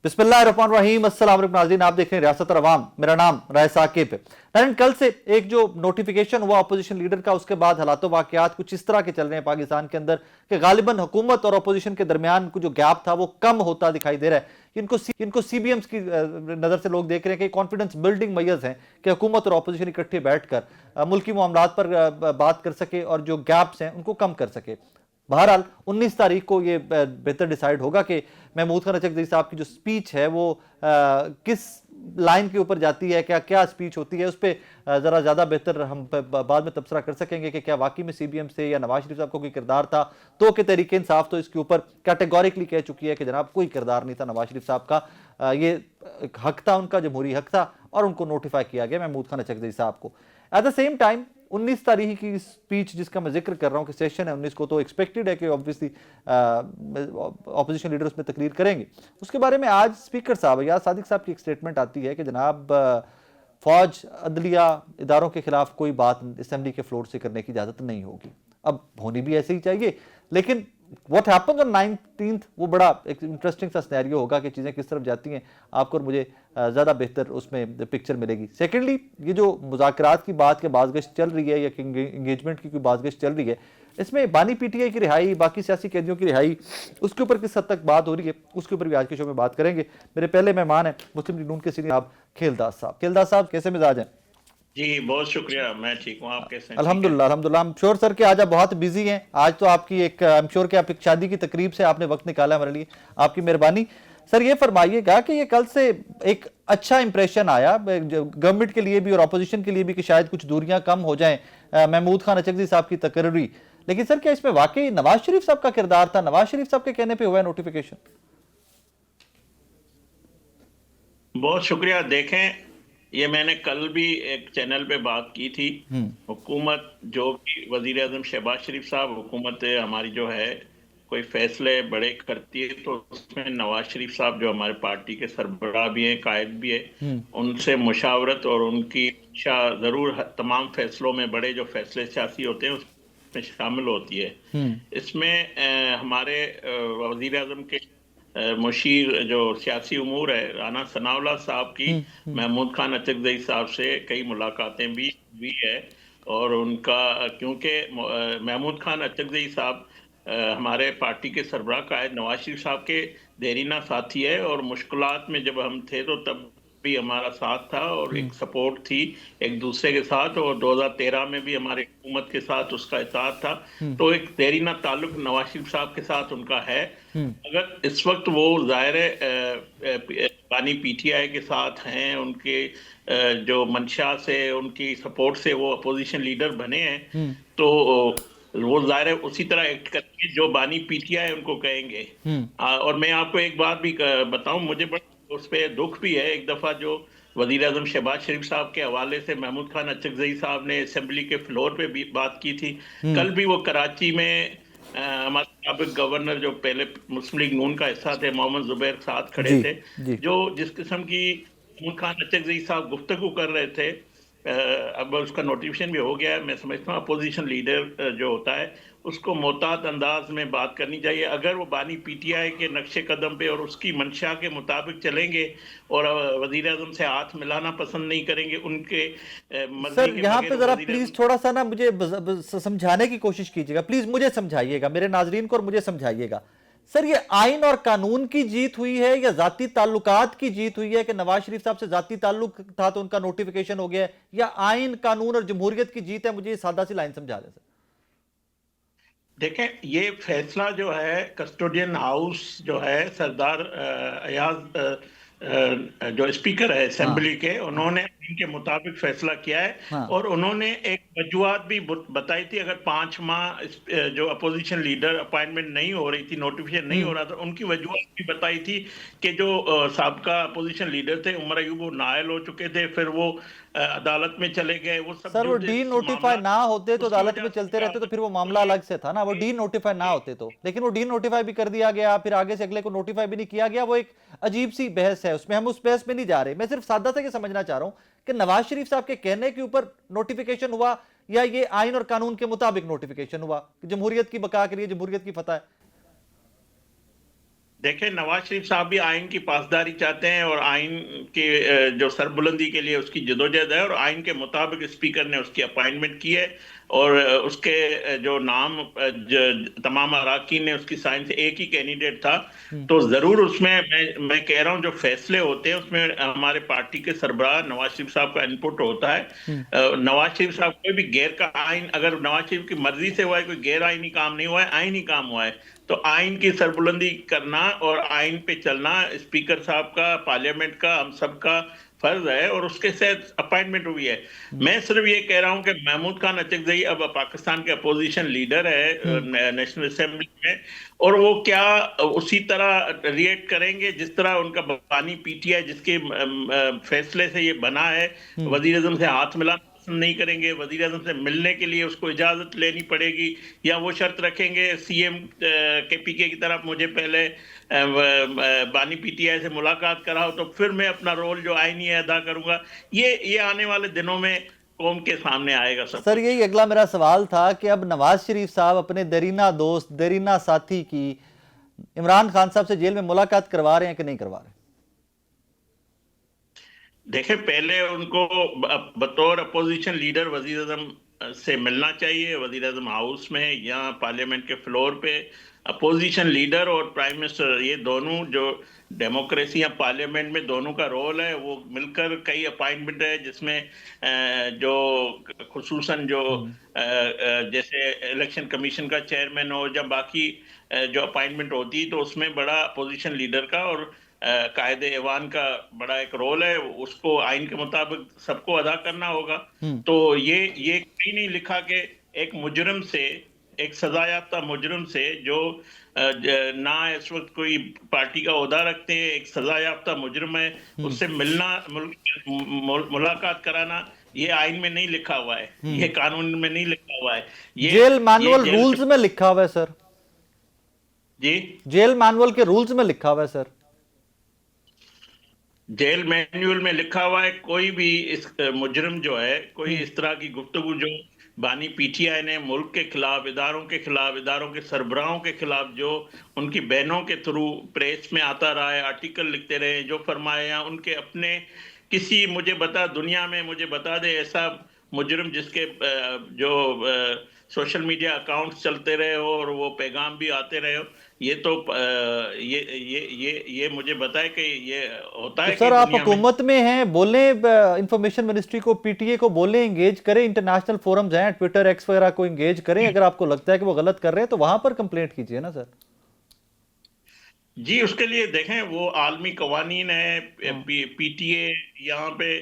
बिस्मिल्लाहिर्रहमानिर्रहीम। अस्सलाम वालेकुम नाज़रीन, आप देख रहे हैं रियासत और अवाम। मेरा नाम राय साकिब है। नाज़रीन, कल से एक जो नोटिफिकेशन हुआ अपोजिशन लीडर का, उसके बाद हालातों वाक़यात कुछ इस तरह के चल रहे हैं पाकिस्तान के अंदर कि गालिबन हुकूमत और अपोजिशन के दरमियान जो गैप था वो कम होता दिखाई दे रहा है। इनको सीबीएम्स की नज़र से लोग देख रहे हैं कि कॉन्फिडेंस बिल्डिंग मैयर्स हैं कि हुकूमत और अपोजिशन इकट्ठे बैठकर मुल्की मामलात पर बात कर सके और जो गैप्स हैं उनको कम कर सके। बहरहाल 19 तारीख को ये बेहतर डिसाइड होगा कि महमूद खान अचकज़ई साहब की जो स्पीच है वो किस लाइन के ऊपर जाती है, क्या क्या स्पीच होती है, उस पर ज़रा ज़्यादा बेहतर हम बाद में तबसरा कर सकेंगे कि क्या वाकई में सीबीएम से या नवाज शरीफ साहब को कोई किरदार था। तो कि तहरीक इंसाफ तो इसके ऊपर कैटेगोरिकली कह चुकी है कि जनाब कोई किरदार नहीं था नवाज शरीफ साहब का, ये हक था उनका, जमहूरी हक था और उनको नोटिफाई किया गया महमूद खान अचकज़ई साहब को। एट द सेम टाइम 19 तारीख की स्पीच जिसका मैं जिक्र कर रहा हूं कि सेशन है 19 को, तो एक्सपेक्टेड है कि ऑब्वियसली ऑपोजिशन लीडर उसमें तकरीर करेंगे। उसके बारे में आज स्पीकर साहब याद सादिक साहब की एक स्टेटमेंट आती है कि जनाब फौज अदलिया इदारों के खिलाफ कोई बात असेंबली के फ्लोर से करने की इजाजत नहीं होगी। अब होनी भी ऐसे ही चाहिए, लेकिन व्हाट हैपेंस ऑन 19th वो बड़ा एक इंटरेस्टिंग सा सिनेरियो होगा कि चीज़ें किस तरफ जाती हैं, आपको और मुझे ज़्यादा बेहतर उसमें पिक्चर मिलेगी। सेकेंडली, ये जो मुज़ाकरात की बात के बाज़गश्त चल रही है या इंगेजमेंट की कोई बाज़गश्त चल रही है, इसमें बानी पीटीआई की रिहाई, बाकी सियासी कैदियों की रिहाई, उसके ऊपर किस हद तक बात हो रही है, उसके ऊपर भी आज के शो में बात करेंगे। मेरे पहले मेहमान हैं मुस्लिम लीग नून के सीनियर साहब खेलदास साहब। खेलदास साहब, कैसे मिजाज हैं? जी बहुत शुक्रिया, मैं ठीक हूँ। आप कैसे हैं? अल्हम्दुलिल्लाह अल्हम्दुलिल्लाह। आई एम श्योर सर कि आज आप बहुत बिजी हैं। आज तो आपकी एक आई एम श्योर कि आप एक शादी की तकरीब से आपने वक्त निकाला हमारे लिए, आपकी मेहरबानी। सर ये फरमाइएगा कि ये कल से एक अच्छा इंप्रेशन आया गवर्नमेंट के लिए भी और अपोजिशन के लिए भी कि शायद कुछ दूरियां कम हो जाएं महमूद खान अचकज़ई साहब की तकर्री, लेकिन सर क्या इसमें वाकई नवाज शरीफ साहब का किरदार था? नवाज शरीफ साहब के कहने पर हुआ है नोटिफिकेशन? बहुत शुक्रिया। देखें, ये मैंने कल भी एक चैनल पे बात की थी। हुकूमत जो भी वजीर आजम शहबाज शरीफ साहब, हुकूमत हमारी जो है कोई फैसले बड़े करती है तो उसमें नवाज शरीफ साहब जो हमारे पार्टी के सरबराह भी हैं, कायद भी है, उनसे मुशावरत और उनकी इच्छा जरूर तमाम फैसलों में, बड़े जो फैसले सियासी होते हैं उसमें शामिल होती है। इसमें हमारे वजीर आजम के मुशीर जो सियासी उमूर है राना सनाउल्लाह साहब की महमूद खान अचकज़ई साहब से कई मुलाकातें भी हुई है। और उनका, क्योंकि महमूद खान अचकज़ई साहब हमारे पार्टी के सरबराह कायद नवाज शरीफ साहब के देरीना साथी है और मुश्किलात में जब हम थे तो तब भी हमारा साथ था और एक सपोर्ट थी एक दूसरे के साथ, और 2013 में भी हमारे हुकूमत के साथ उसका इत्तेहाद था। तो एक देरीना ताल्लुक नवाज शरीफ साहब के साथ उनका है। अगर इस वक्त वो ज़ाहिर है बानी पीटीआई के साथ हैं, उनके जो मंशा से, उनकी सपोर्ट से वो अपोजिशन लीडर बने हैं, तो वो ज़ाहिर है उसी तरह एक्ट करेंगे जो बानी पीटीआई उनको कहेंगे। और मैं आपको एक बात भी बताऊं, मुझे बड़ा उस पर दुख भी है। एक दफ़ा जो वज़ीर आज़म शहबाज शरीफ साहब के हवाले से महमूद खान अचकज़ई साहब ने असेंबली के फ्लोर पे भी बात की थी। कल भी वो कराची में हमारे साबिक गवर्नर जो पहले मुस्लिम लीग नून का हिस्सा थे, मोहम्मद जुबैर साथ खड़े थे, जो जिस किस्म की महमूद खान अचकज़ई साहब गुफ्तगू कर रहे थे, अब उसका नोटिफिकेशन भी हो गया है। मैं समझता हूँ अपोजिशन लीडर जो होता है उसको मोहतात अंदाज में बात करनी चाहिए। अगर वो बानी पीटीआई के नक्शे कदम पे और उसकी मंशा के मुताबिक चलेंगे और वजीर आजम से हाथ मिलाना पसंद नहीं करेंगे, उनके सर यहाँ पे जरा प्लीज थोड़ा सा ना मुझे समझाने की कोशिश कीजिएगा, प्लीज मुझे समझाइएगा, मेरे नाजरीन को और मुझे समझाइएगा। सर ये आइन और कानून की जीत हुई है या जाती ताल्लुकात की जीत हुई है कि नवाज शरीफ साहब से जाती ताल्लुक था तो उनका नोटिफिकेशन हो गया, या आइन कानून और जमहूरियत की जीत है? मुझे ये सादा सी लाइन समझा दें सर। देखें, ये फैसला जो है कस्टोडियन हाउस जो है सरदार अयाज जो स्पीकर है असेंबली के, उन्होंने इनके मुताबिक फैसला किया है। और उन्होंने एक वजूहत भी बताई थी। अगर 5 माह जो अपोजिशन लीडर अपॉइंटमेंट नहीं हो रही थी, नोटिफिकेशन नहीं हो रहा था, उनकी वजूहत भी बताई थी कि जो साबका अपोजिशन लीडर थे उमर अयूब, वो नाअहल हो चुके थे, फिर वो अदालत में चले गए। वो सब सर वो डी नोटिफाई ना होते तो अदालत में चलते रहते तो फिर वो मामला अलग से था ना, वो डी नोटिफाई ना होते तो, लेकिन वो डी नोटिफाई भी कर दिया गया, फिर आगे से अगले को नोटिफाई भी नहीं किया गया। वो एक अजीब सी बहस है, उसमें हम उस बहस में नहीं जा रहे। मैं सिर्फ सादा सा ये समझना चाह रहा हूं कि नवाज शरीफ साहब के कहने के ऊपर नोटिफिकेशन हुआ या ये आइन और कानून के मुताबिक नोटिफिकेशन हुआ कि जमहूरियत की बका के लिए जमहूरियत की फतह है? देखें, नवाज शरीफ साहब भी आइन की पासदारी चाहते हैं और आइन के जो सरबुलंदी के लिए उसकी जदोजहद है, और आइन के मुताबिक स्पीकर ने उसकी अपॉइंटमेंट की है। और उसके जो नाम तमाम अराकीन ने उसकी साइन से एक ही कैंडिडेट था। तो जरूर उसमें मैं कह रहा हूँ, जो फैसले होते हैं उसमें हमारे पार्टी के सरबराह नवाज शरीफ साहब का इनपुट होता है। नवाज शरीफ साहब कोई भी गैर का आइन, अगर नवाज शरीफ की मर्जी से हुआ है, कोई गैर आइनी काम नहीं हुआ है, आइनी काम हुआ है, तो आइन की सरबुलंदी करना और आइन पे चलना स्पीकर साहब का, पार्लियामेंट का, हम सब का फर्ज है, और उसके साथ अपॉइंटमेंट हुई है। मैं सिर्फ ये कह रहा हूं कि महमूद खान अचकजई अब पाकिस्तान के अपोजिशन लीडर है नेशनल असेंबली में, और वो क्या उसी तरह रिएक्ट करेंगे जिस तरह उनका बानी पीटीआई जिसके फैसले से ये बना है, वजीर आजम से हाथ मिलाना नहीं करेंगे, वजीर आजम से मिलने के लिए उसको इजाजत लेनी पड़ेगी, या वो शर्त रखेंगे सीएम के पीके की तरफ मुझे पहले बानी पीटीआई से मुलाकात कराओ तो फिर मैं अपना रोल जो आईनी है अदा करूंगा। ये आने वाले दिनों में कौम के सामने आएगा सब। सर, यही अगला मेरा सवाल था कि अब नवाज शरीफ साहब अपने दरीना दोस्त, दरीना साथी की इमरान खान साहब से जेल में मुलाकात करवा रहे हैं कि नहीं करवा रहे? देखें, पहले उनको बतौर अपोजिशन लीडर वजीर आजम से मिलना चाहिए, वजीर आजम हाउस में या पार्लियामेंट के फ्लोर पे। अपोजिशन लीडर और प्राइम मिनिस्टर, ये दोनों जो डेमोक्रेसी या पार्लियामेंट में दोनों का रोल है, वो मिलकर कई अपॉइंटमेंट है जिसमें जो खुसूसन जो जैसे इलेक्शन कमीशन का चेयरमैन हो, जब बाकी जो अपॉइंटमेंट होती है तो उसमें बड़ा अपोजिशन लीडर का और कायदे ऐवान का बड़ा एक रोल है, उसको आइन के मुताबिक सबको अदा करना होगा। तो ये कहीं नहीं लिखा कि एक मुजरिम से, एक सजायाफ्ता मुजरिम से जो ना इस वक्त कोई पार्टी का ओहदा रखते हैं, एक सजायाफ्ता मुजरिम है, उससे मिलना, मुलाकात कराना, ये आइन में नहीं लिखा हुआ है, ये कानून में नहीं लिखा हुआ है। ये जेल मैनुअल रूल्स में लिखा हुआ है सर। जी, जेल मैनुअल के रूल्स में लिखा हुआ है सर। जेल मैन्युअल में लिखा हुआ है, कोई भी इस मुजरिम जो है, कोई इस तरह की गुफ्तगू जो बानी पीटीआई ने मुल्क के खिलाफ, इदारों के खिलाफ, इदारों के सरबराहों के खिलाफ, जो उनकी बहनों के थ्रू प्रेस में आता रहा है, आर्टिकल लिखते रहे, जो फरमाए, या उनके अपने किसी दुनिया में मुझे बता दे ऐसा मुजरिम जिसके जो सोशल मीडिया अकाउंट्स चलते रहे हो और वो पैगाम भी आते रहे हो, ये तो ये मुझे बताए कि ये होता है। तो सर, आप हुकूमत में हैं, बोले इंफॉर्मेशन मिनिस्ट्री को, पीटीए को बोले एंगेज करें, इंटरनेशनल फोरम्स हैं, ट्विटर, एक्स वगैरह को एंगेज करें। अगर आपको लगता है कि वो गलत कर रहे हैं तो वहां पर कंप्लेंट कीजिए ना सर। जी, उसके लिए देखें, वो आलमी कवानीन है, पीटीए यहाँ पे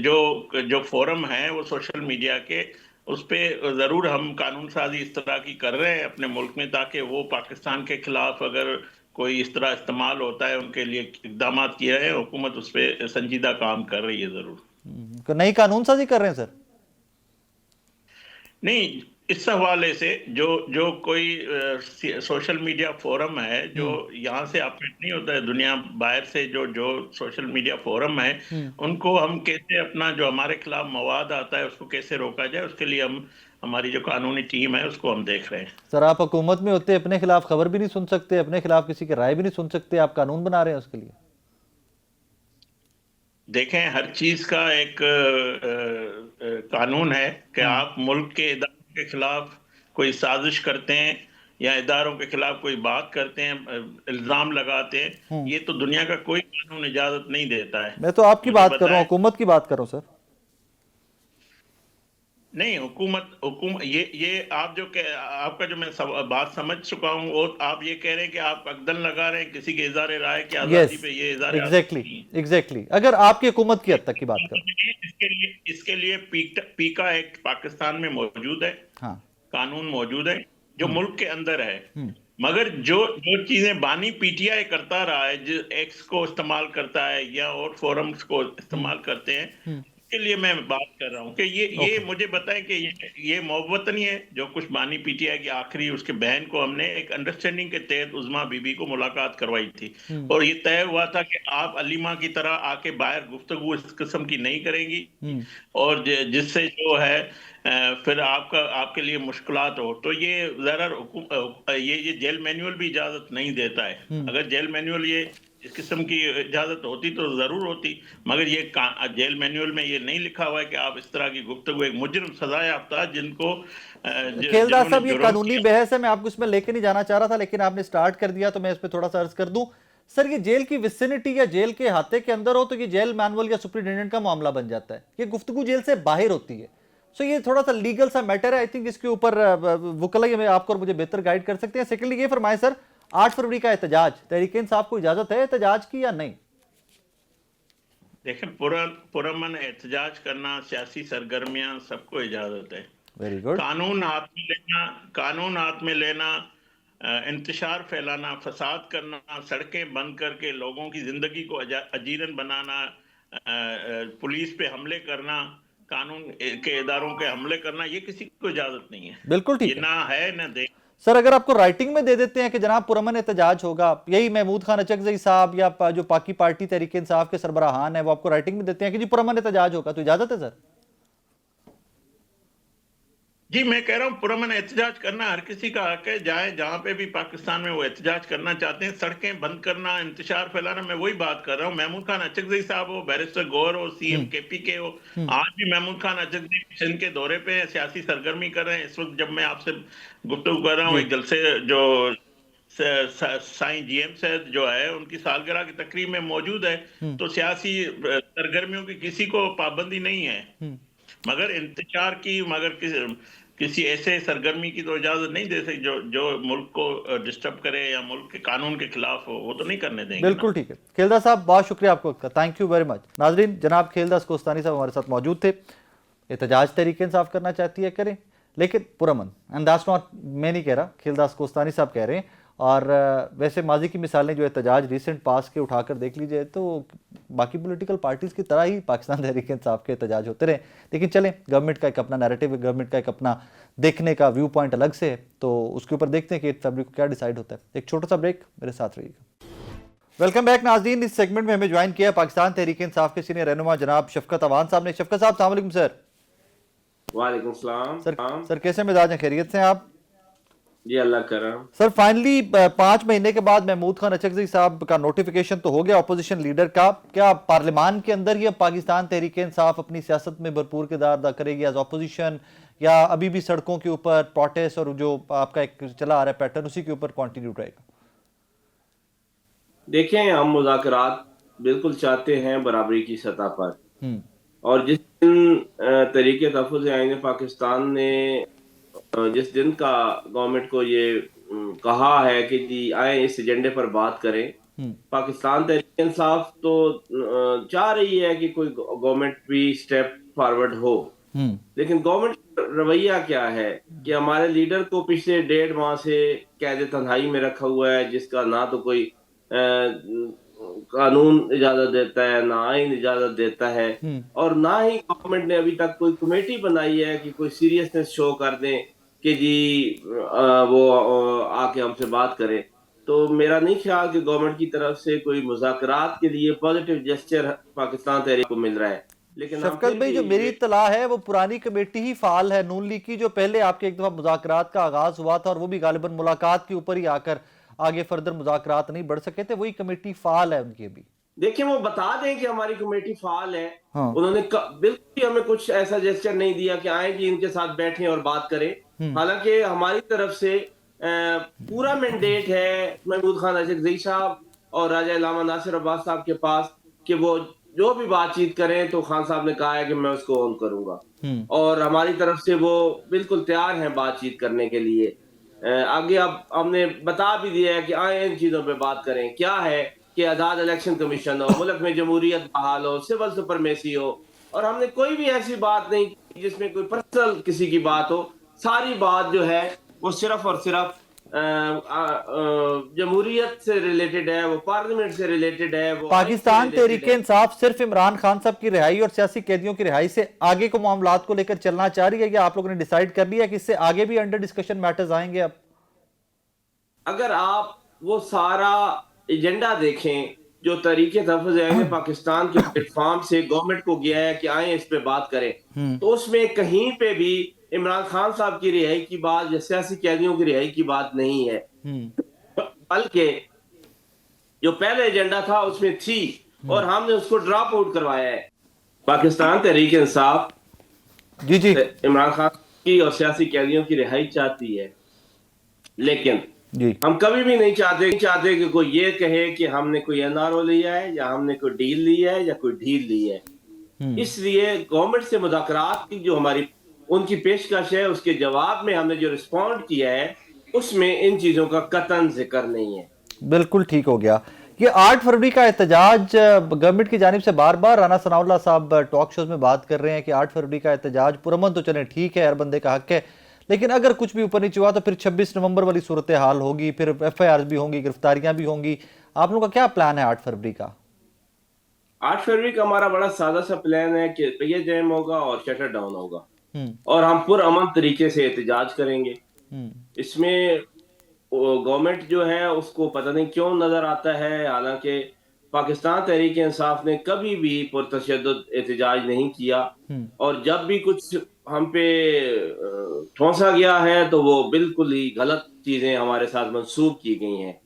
जो फोरम है वो सोशल मीडिया के, उस पे जरूर हम कानून साजी इस तरह की कर रहे हैं अपने मुल्क में, ताकि वो पाकिस्तान के खिलाफ अगर कोई इस तरह इस्तेमाल होता है उनके लिए इकदाम किए हैं। हुकूमत उस पर संजीदा काम कर रही है जरूर। नई कानून साजी कर रहे हैं सर? नहीं, इस हवाले से जो कोई सोशल मीडिया फोरम है, जो यहाँ से ऑपरेट नहीं होता है, दुनिया बाहर से जो सोशल मीडिया फोरम है, उनको हम कैसे अपना जो हमारे खिलाफ मवाद आता है उसको कैसे रोका जाए, उसके लिए हमारी जो कानूनी टीम है उसको हम देख रहे हैं। सर, आप हुकूमत में होते अपने खिलाफ खबर भी नहीं सुन सकते, अपने खिलाफ किसी की राय भी नहीं सुन सकते, आप कानून बना रहे हैं उसके लिए? देखें, हर चीज का एक कानून है कि आप मुल्क के इदारों के खिलाफ कोई साजिश करते हैं या इदारों के खिलाफ कोई बात करते हैं, इल्जाम लगाते हैं, ये तो दुनिया का कोई कानून इजाजत नहीं देता है। मैं तो आपकी बात कर रहा हूँ, हुकूमत की बात कर रहा हूँ सर। नहीं, हुकूमत ये आप आपका जो मैं बात समझ चुका हूँ, वो आप ये कह रहे हैं कि आप अकदन लगा रहे हैं किसी के इज़हार राय की आज़ादी पे। ये इज़हार एग्जैक्टली अगर आपकी हुकूमत की हद तक की बात करें, इसके लिए पीका एक्ट पाकिस्तान में मौजूद है, हाँ, कानून मौजूद है जो मुल्क के अंदर है। मगर जो चीजें बानी पीटीआई करता रहा है, जो एक्स को इस्तेमाल करता है या और फोरम्स को इस्तेमाल करते हैं, के लिए मैं बात कर रहा हूँ कि ये ओके। मुझे बताएं कि ये मोहब्बत नहीं है जो कुछ बानी पीटीआई की आखिरी उसके बहन को हमने एक अंडरस्टैंडिंग के तहत उज़मा बीबी को मुलाकात करवाई थी हम्म। और ये तय हुआ था कि आप अलीमा की तरह आके बाहर गुफ्तगू इस किस्म की नहीं करेंगी हम्म। और जिससे जो है फिर आपके लिए मुश्किलात हो। तो ये ज़रा ये जेल मैनुअल भी इजाज़त नहीं देता है। हम्म। अगर जेल मैनुअल ये इस किस्म की इजाज़त होती तो ज़रूर होती, मगर ये जेल मैनुअल में ये नहीं लिखा हुआ है कि आप इस तरह की गुफ्तगू एक मुजरिम सज़ा याफ्ता जिनको खेलदार जिन्होंने साहब, ये जुर्म कानूनी किया। बहस है, मैं आपको इसमें लेके नहीं जाना चाह रहा था, लेकिन आपने स्टार्ट कर दिया तो मैं इस पर थोड़ा सा अर्ज कर दूं। सर, ये जेल की विसिनिटी या जेल के हाथे के अंदर हो तो ये जेल मैनुअल या सुप्रिटेंडेंट का मामला बन जाता है। ये गुफ्तगू जेल से बाहर होती है। सो ये थोड़ा सा लीगल सा मैटर है। आई थिंक इसके ऊपर वकला में आपको और मुझे बेहतर गाइड कर सकते हैं। सेकेंडली ये फरमाए सर, 8 फरवरी का एहतजाज, तहरीक इंसाफ को इजाजत है एहतजाज की या नहीं? देखें, पुरअमन एहतजाज करना, सियासी सरगर्मियां, सबको इजाजत है। Very good. कानून हाथ में लेना, इंतशार फैलाना, फसाद करना, सड़कें बंद करके लोगों की जिंदगी को अजीरन बनाना, पुलिस पे हमले करना, कानून के इदारों के हमले करना, ये किसी को इजाजत नहीं है। बिल्कुल ये ठीक है ना है ना दे। सर। अगर आपको राइटिंग में दे देते हैं कि जनाब पुरअमन एहतजाज होगा, यही महमूद खान अचकजई साहब या जो पाकी पार्टी तहरीक इंसाफ के सरबराहान है वो आपको राइटिंग में देते हैं कि जी पुरअमन एहतजाज होगा, तो इजाजत है सर? जी, मैं कह रहा हूँ पुरअमन एहतजाज करना हर किसी का हक है, जाए जहां पे भी पाकिस्तान में वो एहतजाज करना चाहते हैं। सड़कें बंद करना, इंतशार फैलाना, मैं वही बात कर रहा हूँ। महमूद खान अचकजई साहब हो, बैरिस्टर गौहर हो, सीएम केपी के हो, आज भी महमूद खान अचकजई सिंध के दौरे पे हैं, सियासी सरगर्मी कर रहे हैं। इस वक्त जब मैं आपसे गुफ्तगू कर रहा हूँ, जी। एक जलसे जो साईं जीएम सैयद जो है उनकी सालगिरह की तकरीब में मौजूद है। तो सियासी सरगर्मियों की किसी को पाबंदी नहीं है, मगर इंतजार की, मगर किसी ऐसे सरगर्मी की तो इजाजत नहीं दे सकती जो मुल्क को डिस्टर्ब करे या मुल्क के कानून के खिलाफ हो। वो तो नहीं करने देंगे ना। बिल्कुल ठीक है खेलदार साहब, बहुत शुक्रिया आपको, थैंक यू वेरी मच। नाजरीन, जनाब खेलदास कोस्तानी साहब हमारे साथ मौजूद थे। एहतजाज तहरीक इंसाफ करना चाहती है करें, लेकिन पुरअमन, एंड दैट्स नॉट, मैं नहीं कह रहा, खेलदास कोस्तानी साहब कह रहे हैं। और वैसे माजी की मिसालें जो एहतजाज रिसेंट पास के उठाकर देख लीजिए तो बाकी पॉलिटिकल पार्टीज़ की तरह ही पाकिस्तान तहरीक इंसाफ के एहतजाज होते रहे। लेकिन चलें, गवर्नमेंट का एक अपना नैरेटिव है, गवर्नमेंट का एक अपना देखने का व्यू पॉइंट अलग से है, तो उसके ऊपर देखते हैं कि 8 फरवरी को क्या डिसाइड होता है। एक छोटा सा ब्रेक, मेरे साथ रहिएगा। वेलकम बैक नाज़रीन। इस सेगमेंट में हमें ज्वाइन किया पाकिस्तान तहरीक इंसाफ के सीनियर रहनुमा जनाब शफकत अवान साहब ने। शफकत साहब, अस्सलाम वालेकुम सर। वालेकुम सलाम। सर कैसे मिजाज हैं, खैरियत से हैं आप? जी अल्लाह करम। सर फाइनली 5 महीने के बाद महमूद खान अचकजई साहब का नोटिफिकेशन तो हो गया अपोजिशन लीडर का। क्या पार्लियामान के अंदर ही अब पाकिस्तान तहरीक इंसाफ अपनी सियासत में भरपूर किरदार अदा करेगी एज अपोजिशन, या अभी भी सड़कों के ऊपर प्रोटेस्ट और जो आपका एक चला आ रहा है पैटर्न उसी के ऊपर कंटिन्यू रहेगा? देखें, हम मुज़ाकरात बिल्कुल चाहते हैं बराबरी की सतह पर, और जिस दिन तरीके तहफ़्फ़ुज़ आईन पाकिस्तान ने जिस दिन का गवर्नमेंट को ये कहा है कि जी आए इस एजेंडे पर बात करें, पाकिस्तान तहरीक इंसाफ तो चाह रही है कि कोई गवर्नमेंट भी स्टेप फॉरवर्ड हो, लेकिन गवर्नमेंट रवैया क्या है कि हमारे लीडर को पिछले 1.5 माह से कैद तन्हाई में रखा हुआ है, जिसका ना तो कोई कानून इजाजत देता है, ना आइन इजाजत देता है, और ना ही गवर्नमेंट ने अभी तक कोई कमेटी बनाई है कि कोई सीरियसनेस शो कर दें कि जी वो आके हमसे बात करें। तो मेरा नहीं ख्याल कि गवर्नमेंट की तरफ से कोई मुज़ाकरात के लिए पॉजिटिव जेस्चर पाकिस्तान तहरीक को मिल रहा है। लेकिन शफकत भाई, जो मेरी इत्तला है वो पुरानी कमेटी ही फाल है नून लीग की, जो पहले आपके एक दफा मुज़ाकरात का आगाज हुआ था और वो भी गालिबन मुलाकात के ऊपर ही आकर आगे फर्दर मुज़ाकरात नहीं बढ़ सके थे, वही कमेटी फाल है उनकी अभी। देखिए, वो बता दें कि हमारी कमेटी फाल है। हाँ। उन्होंने बिल्कुल हमें कुछ ऐसा जेस्चर नहीं दिया कि आए कि इनके साथ बैठें और बात करें। हालांकि हमारी तरफ से पूरा मैंडेट है महमूद खान अचकजई साहब और राजा इलामा नासिर अब्बास साहब के पास कि वो जो भी बातचीत करें, तो खान साहब ने कहा है कि मैं उसको ऑन करूंगा, और हमारी तरफ से वो बिल्कुल तैयार हैं बातचीत करने के लिए। आगे अब हमने बता भी दिया है कि आए इन चीजों पे बात करें। क्या है कि आजाद इलेक्शन कमीशन हो, मुल्क में जमहूरियत बहाल हो, सिविल सुपरमेसी हो, और हमने कोई भी ऐसी बात नहीं की जिसमें कोई पर्सनल किसी की बात हो। सारी बात जो है वो सिर्फ और सिर्फ जमहूरियत से रिलेटेड है, वो पार्लियामेंट से रिलेटेड है, वो पाकिस्तान तहरीक इंसाफ सिर्फ इमरान खान साहब की रिहाई और सियासी कैदियों की रिहाई से आगे को मामलात को लेकर चलना चाह रही है, या आप लोगों ने डिसाइड कर लिया कि इससे आगे भी अंडर डिस्कशन मैटर्स आएंगे? अब अगर आप वो सारा एजेंडा देखें जो तरीके तहफ़्फ़ुज़ आएंगे पाकिस्तान के प्लेटफॉर्म से गवर्नमेंट को गया है कि आए इस पे बात करें, तो उसमें कहीं पे भी इमरान खान साहब की रिहाई की बात या सियासी कैदियों की रिहाई की बात नहीं है, बल्कि जो पहले एजेंडा था उसमें थी और हमने उसको ड्रॉप आउट करवाया है। पाकिस्तान तहरीक इंसाफ जी जी इमरान खान की और सियासी कैदियों की रिहाई चाहती है, लेकिन जी हम कभी भी नहीं चाहते कि कोई ये कहे कि हमने कोई एनआरओ लिया है या हमने कोई डील ली है या कोई ढील ली है। इसलिए गवर्नमेंट से मुज़ाकरात की जो हमारी उनकी पेशकश है, उसके जवाब में हमने जो रिस्पॉन्ड किया है उसमें इन चीजों का कतन जिक्र नहीं है। बिल्कुल ठीक हो गया। ये 8 फरवरी का एहतजाज गवर्नमेंट की जानिब से बार बार राना सनाउल्लाह साहब टॉक शोज में बात कर रहे हैं कि 8 फरवरी का एहतजाज पुरअमन तो चले ठीक है, हर बंदे का हक है, लेकिन अगर कुछ भी ऊपर नीचे हुआ तो फिर 26 नवंबर वाली सूरत हाल होगी, फिर FIR भी होंगी, गिरफ्तारियां भी होंगी। आप लोगों का क्या प्लान है 8 फरवरी का? 8 फरवरी का हमारा बड़ा सादा सा प्लान है कि पहिया जैम होगा और शटर डाउन होगा और हम पुरअमन तरीके से एहतजाज करेंगे। इसमें गवर्नमेंट जो है उसको पता नहीं क्यों नजर आता है, हालांकि पाकिस्तान तहरीक इंसाफ ने कभी भी पुरतशद्दुद एहतजाज नहीं किया और जब भी कुछ हम पे ठोंसा गया है तो वो बिल्कुल ही गलत चीजें हमारे साथ मंसूब की गई हैं।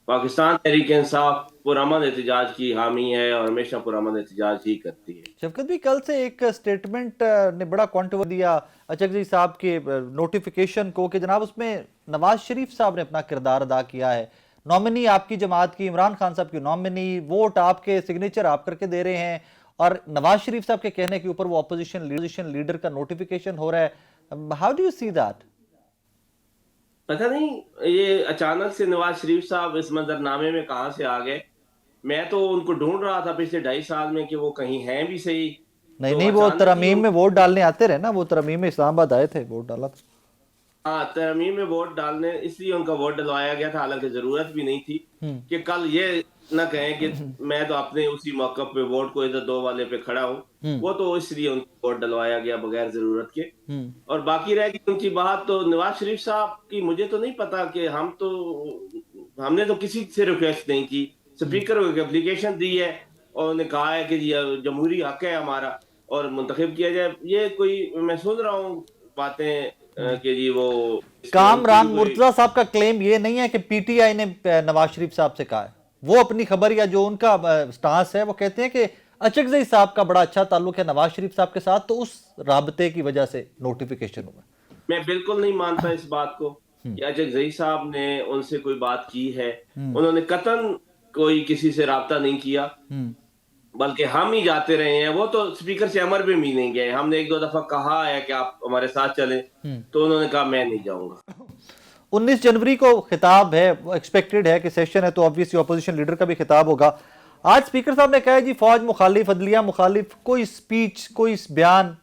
पाकिस्तान तहरीक इंसाफ पुरअमन एहतजाज की हामी है और हमेशा पुरअमन एहतजाज ही करती है। शफकत भी कल से एक स्टेटमेंट ने बड़ा कॉन्ट्रोवर्सी दिया अचकज़ई साहब के नोटिफिकेशन को कि जनाब उसमें नवाज शरीफ साहब ने अपना किरदार अदा किया है, नॉमिनी आपकी जमात की इमरान खान साहब की नॉमिनी, वोट आपके, सिग्नेचर आप करके दे रहे हैं और नवाज शरीफ साहब के कहने के ऊपर वो अपोजिशन लीडर का नोटिफिकेशन हो रहा है। How do you see that? पता नहीं ये अचानक से नवाज शरीफ साहब इस मंजरनामे में कहां से आ गए। मैं तो उनको ढूंढ रहा था पिछले 2.5 साल में कि वो कहीं हैं भी सही। नहीं तो नहीं, वो तरमीम में वोट डालने आते रहे ना, वो तरमीम में इस्लामाबाद आए थे, वोट डाला था। हाँ, तरमीम में वोट डालने इसलिए उनका वोट डलवाया गया था, हालांकि जरूरत भी नहीं थी कि कल ये न कहें कि मैं तो अपने उसी मौके पे वोट को इधर दो वाले पे खड़ा हूँ। वो तो इसलिए उनको वोट डलवाया गया बगैर जरूरत के। और बाकी रह गई उनकी बात तो नवाज शरीफ साहब की मुझे तो नहीं पता कि हमने तो किसी से रिक्वेस्ट नहीं की। स्पीकर को एक एप्लीकेशन दी है और उन्होंने कहा है कि जमहूरी हक है हमारा और मुंतखब किया जाए। ये कोई मैं सुन रहा हूँ बातें कि जी वो कामरान मुर्तजा साहब का क्लेम ये नहीं है कि PTI ने नवाज शरीफ साहब से कहा है, वो अपनी खबर या जो उनका स्टांस है वो कहते हैं कि अचकज़ई साहब का बड़ा अच्छा ताल्लुक है नवाज शरीफ साहब के साथ, तो उस राबते की वजह से नोटिफिकेशन हुआ। मैं बिल्कुल नहीं मानता इस बात को कि अचकज़ई साहब ने उनसे कोई बात की है। उन्होंने कतन कोई किसी से राब्ता नहीं किया, बल्कि हम ही जाते रहे हैं। वो तो स्पीकर से अमर भी नहीं गए। हमने 1-2 दफा कहा है कि आप हमारे साथ चलें, तो उन्होंने कहा मैं नहीं जाऊंगा। 19 जनवरी को खिताब है, एक्सपेक्टेड है कि सेशन है, तो ऑब्वियसली अपोजिशन लीडर का भी खिताब होगा। आज स्पीकर साहब ने कहा है जी फौज मुखालिफ, अदलिया मुखालिफ, कोई स्पीच कोई बयान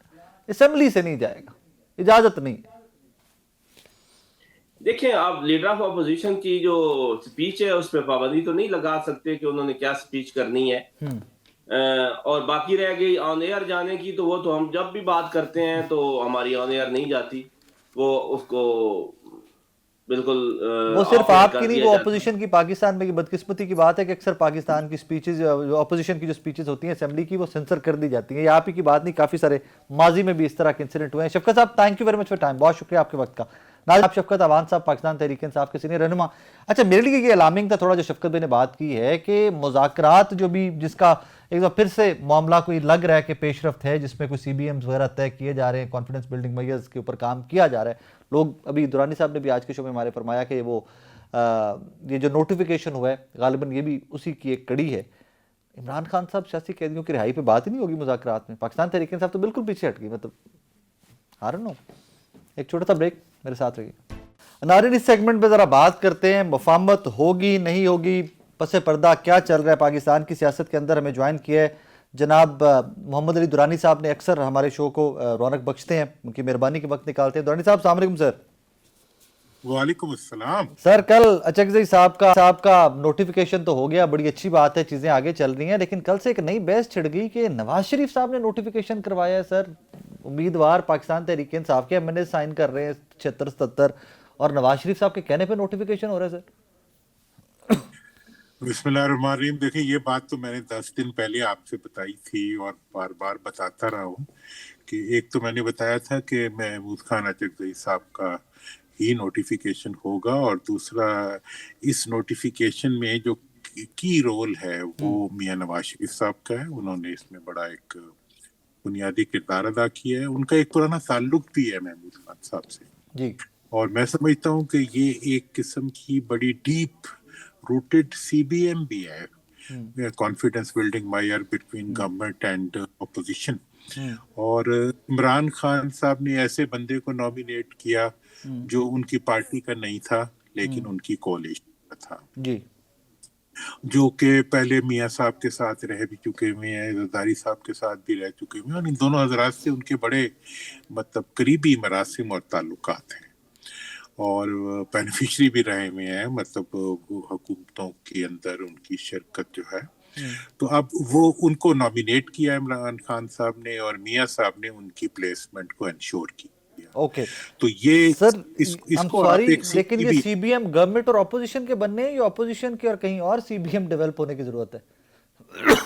असेंबली से नहीं जाएगा, इजाजत नहीं है। देखिए, आप लीडर ऑफ अपोजिशन की जो स्पीच है उस पर पाबंदी तो नहीं लगा सकते कि उन्होंने क्या स्पीच करनी है। और बाकी रह गई ऑन एयर जाने की, तो वो तो हम जब भी बात करते हैं तो हमारी ऑन एयर नहीं जाती, वो उसको बिल्कुल वो सिर्फ आपकी नहीं, वो अपोजिशन की। पाकिस्तान में की बदकिस्मती की बात है कि अक्सर पाकिस्तान की स्पीचेस, अपोजिशन की जो स्पीचेस होती हैं असेंबली की, वो सेंसर कर दी जाती हैं। ये आप ही की बात नहीं, काफी सारे माजी में भी इस तरह के इंसिडेंट हुए हैं। शफकत साहब, thank you very much for time, बहुत शुक्रिया आपके वक्त का। आप शफकत अवान साहब, पाकिस्तान तहरीक इंसाफ के सीनियर रहनुमा। अच्छा, मेरे लिए ये अलार्मिंग था थोड़ा जो शफकत भाई ने बात की है कि मुज़ाकरात जो भी, जिसका एक बार फिर से मामला कोई लग रहा है कि पेशरफ्त है, जिसमें कोई CBMs वगैरह तय किए जा रहे हैं, कॉन्फिडेंस बिल्डिंग मेजर्स के ऊपर काम किया जा रहा है। लोग अभी दुरानी साहब ने भी आज के शो में हमारे फरमाया कि ये जो नोटिफिकेशन हुआ है गालिबन ये भी उसी की एक कड़ी है। इमरान खान साहब सियासी कैदियों की रिहाई पे बात ही नहीं होगी मुज़ाकरात में, पाकिस्तान तहरीक इंसाफ तो बिल्कुल पीछे हट गई। मतलब आई डोंट नो। एक छोटा सा ब्रेक, मेरे साथ रहिए। नारिन, इस सेगमेंट में ज़रा बात करते हैं, मुफाहमत होगी नहीं होगी, पसे पर्दा क्या चल रहा है पाकिस्तान की सियासत के अंदर। हमें ज्वाइन किया है जनाब मोहम्मद अली दुरानी साहब ने, अक्सर हमारे शो को रौनक बख्शते हैं, उनकी मेहरबानी के वक्त निकालते हैं। दुरानी साहब, अस्सलाम वालेकुम सर। वालेकुम अस्सलाम। सर कल अचकजई साहब का नोटिफिकेशन तो हो गया, बड़ी अच्छी बात है, चीजें आगे चल रही हैं, लेकिन कल से एक नई बहस छिड़ गई कि नवाज शरीफ साहब ने नोटिफिकेशन करवाया है। सर उम्मीदवार पाकिस्तान तहरीक इंसाफ के एमएनए साइन कर रहे हैं 76-77 और नवाज शरीफ साहब के कहने पे नोटिफिकेशन हो रहा है। सर बिस्मिल्लाहिर्रहमानिर्रहीम। देखिए, ये बात तो मैंने 10 दिन पहले आपसे बताई थी और बार बार बताता रहा हूँ कि एक तो मैंने बताया था कि महमूद खान अचकजई साहब का ही नोटिफिकेशन होगा, और दूसरा इस नोटिफिकेशन में जो की रोल है वो मियां नवाज शरीफ साहब का है। उन्होंने इसमें बड़ा एक बुनियादी किरदार अदा किया है। उनका एक पुराना ताल्लुक भी है महमूद खान साहब से जी, और मैं समझता हूँ कि ये एक किस्म की बड़ी डीप रूटेड सीबीएम भी है, confidence building Mayar between government and opposition. और इमरान खान साहब ने ऐसे बंदे को नॉमिनेट किया जो उनकी पार्टी का नहीं था लेकिन उनकी कोalition का था जी, जो कि पहले मियां साहब के साथ रह भी चुके हुए हैं, जरदारी साहब के साथ भी रह चुके हुए हैं, और इन दोनों हजरात से उनके बड़े मतलब करीबी मरासिम और ताल्लुकात हैं और बेनिफिशरी भी रहे हुए हैं, मतलब हुकूमतों के अंदर उनकी शिरकत जो है। तो अब वो उनको नॉमिनेट किया इमरान खान साहब ने और मियां साहब ने उनकी प्लेसमेंट को इंश्योर किया। ओके तो ये सर, इसको सॉरी, आप एक लेकिन ये सीबीएम गवर्नमेंट और ऑपोजिशन के बनने हैं या ऑपोजिशन के और कहीं और सीबीएम डेवलप होने की जरूरत है?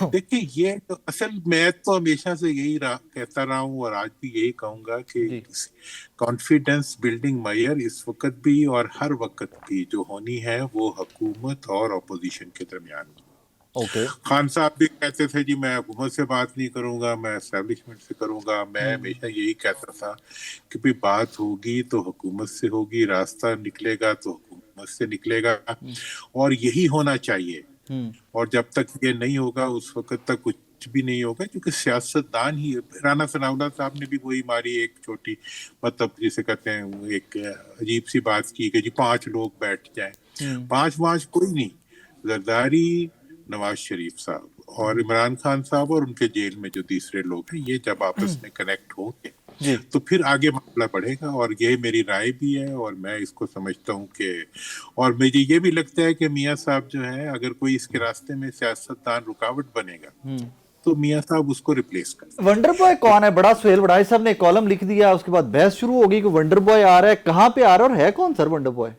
देखिए, ये तो असल मैं तो हमेशा से यही कहता रहा हूँ और आज भी यही कहूंगा कि कॉन्फिडेंस बिल्डिंग मायर इस वक्त भी और हर वक्त भी जो होनी है वो हुकूमत और अपोजिशन के दरमियान। खान साहब भी कहते थे जी मैं हुकूमत से बात नहीं करूंगा, मैं एस्टेब्लिशमेंट से करूंगा। मैं हमेशा यही कहता था कि भाई बात होगी तो हुकूमत से होगी, रास्ता निकलेगा तो हुकूमत से निकलेगा, और यही होना चाहिए। और जब तक ये नहीं होगा उस वक्त तक कुछ भी नहीं होगा, क्योंकि सियासतदान ही। राना सनाउल्लाह साहब ने भी वही मारी एक छोटी, मतलब जिसे कहते हैं एक अजीब सी बात की कि जी 5 लोग बैठ जाएं। 5 कोई नहीं, जरदारी, नवाज शरीफ साहब और इमरान खान साहब और उनके जेल में जो तीसरे लोग हैं, ये जब आपस में कनेक्ट होंगे तो फिर आगे मामला बढ़ेगा। और ये मेरी राय भी है और मैं इसको समझता हूँ कि, और मुझे ये भी लगता है कि मियां साहब जो है, अगर कोई इसके रास्ते में सियासतदान रुकावट बनेगा तो मियां साहब उसको रिप्लेस कर। वंडर बॉय कौन है? बड़ा सुहेल बड़ाई साहब ने कॉलम लिख दिया, उसके बाद बहस शुरू हो गई कि वंडर बॉय आ रहा है, कहाँ पे आ रहा है और है कौन सर वंडर बॉय?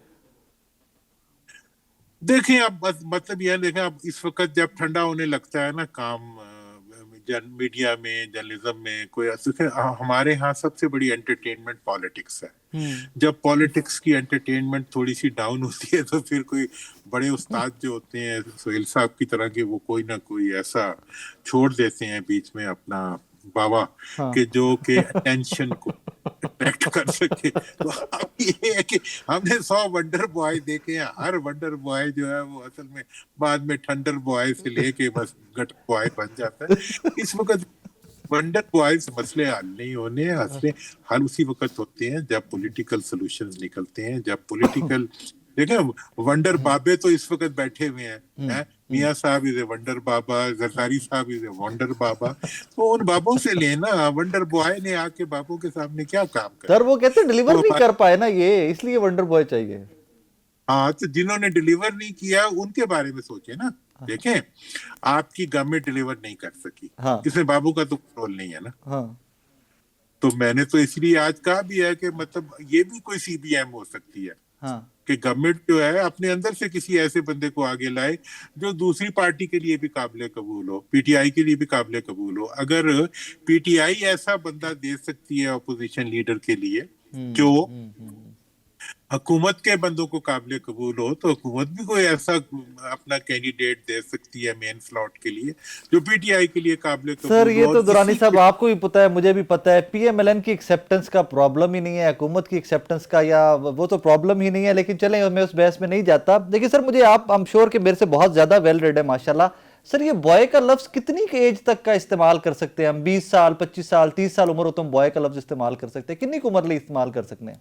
देखें, अब मतलब यह देखें, अब इस वक्त जब ठंडा होने लगता है ना काम मीडिया में, जर्नलिज्म में, कोई हमारे यहाँ सबसे बड़ी एंटरटेनमेंट पॉलिटिक्स है। जब पॉलिटिक्स की एंटरटेनमेंट थोड़ी सी डाउन होती है तो फिर कोई बड़े उस्ताद जो होते हैं सुहेल साहब की तरह के, वो कोई ना कोई ऐसा छोड़ देते हैं बीच में अपना बाबा कि जो के अटेंशन को अट्रैक्ट कर सके। तो अब ये है कि हमने 100 वंडर बॉय देखे हैं, हर वंडर बॉय जो है वो असल में बाद में थंडर बॉय से लेके बस गटर बॉय बन जाता है। इस वक्त वंडर बॉय से मसले हल नहीं होने, मसले हल उसी वक्त होते हैं जब पॉलिटिकल सॉल्यूशंस निकलते हैं, जब पॉलिटिकल देखें, वंडर बाबे तो इस वक्त बैठे हुए हैं, मियां साहब इज ए वंडर बाबा, जरदारी साहब इज ए वंडर बाबा, तो उन बाबों से लेना। वंडर बॉय ने आके बाबों के सामने क्या काम कर, सर वो कहते हैं डिलीवर नहीं कर पाए ना ये, इसलिए वंडर बॉय चाहिए। हाँ, तो जिन्होंने डिलीवर नहीं किया उनके बारे में सोचे ना। देखें, आपकी गवर्नमेंट डिलीवर नहीं कर सकी, इसमें बाबू का तो रोल नहीं है ना। तो मैंने तो इसलिए आज कहा भी है कि मतलब ये भी कोई सीबीएम हो सकती है कि गवर्नमेंट जो है अपने अंदर से किसी ऐसे बंदे को आगे लाए जो दूसरी पार्टी के लिए भी काबिल कबूल हो, पीटीआई के लिए भी काबिल कबूल हो। अगर पीटीआई ऐसा बंदा दे सकती है अपोजिशन लीडर के लिए जो हुकूमत के बंदों को काबिल कबूल हो, तो हुकूमत भी कोई ऐसा अपना कैंडिडेट दे सकती है मेन स्लॉट के लिए जो पीटीआई के लिए काबिल कबूल हो। सर ये तो दुरानी साहब आपको भी पता है, मुझे भी पता है, पीएमएलएन की एक्सेप्टेंस का प्रॉब्लम ही नहीं है, हुकूमत की एक्सेप्टेंस का या वो तो प्रॉब्लम ही नहीं है। लेकिन चलें, मैं उस बहस में नहीं जाता। देखिए सर, मुझे आप, आई एम श्योर कि मेरे से बहुत ज्यादा वेल रेड है माशाल्लाह। सर ये बॉय का लफ्ज कितनी की एज तक का इस्तेमाल कर सकते हैं हम? 20 साल, 25 साल, 30 साल उम्र हो तो हम बॉय का लफ्ज इस्तेमाल कर सकते हैं? कितनी की उम्र लिए इस्तेमाल कर सकते हैं?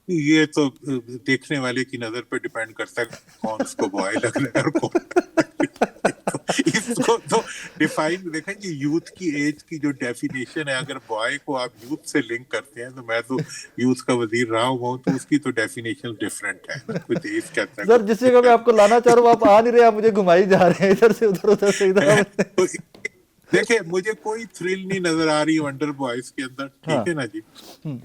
ये तो देखने वाले की नजर पे डिपेंड करता है कौन उसको बॉय लग रहा है और कौन इसको तो डिफाइन देखें जी, यूथ की एज की जो डेफिनेशन है, अगर बॉय को आप यूथ से लिंक करते हैं, तो मैं तो यूथ का वजीर रहा हूँ, तो उसकी तो डेफिनेशन डिफरेंट है ना, कुछ एज कहता है। सर जिस जगह मैं आपको लाना चाह रहा हूँ आप आ नहीं रहे, आप मुझे घुमाई जा रहे हैं इधर से उधर से इधर। तो देखिए, मुझे कोई थ्रिल नहीं नजर आ रही वंडर बॉयज के अंदर, ठीक है ना जी।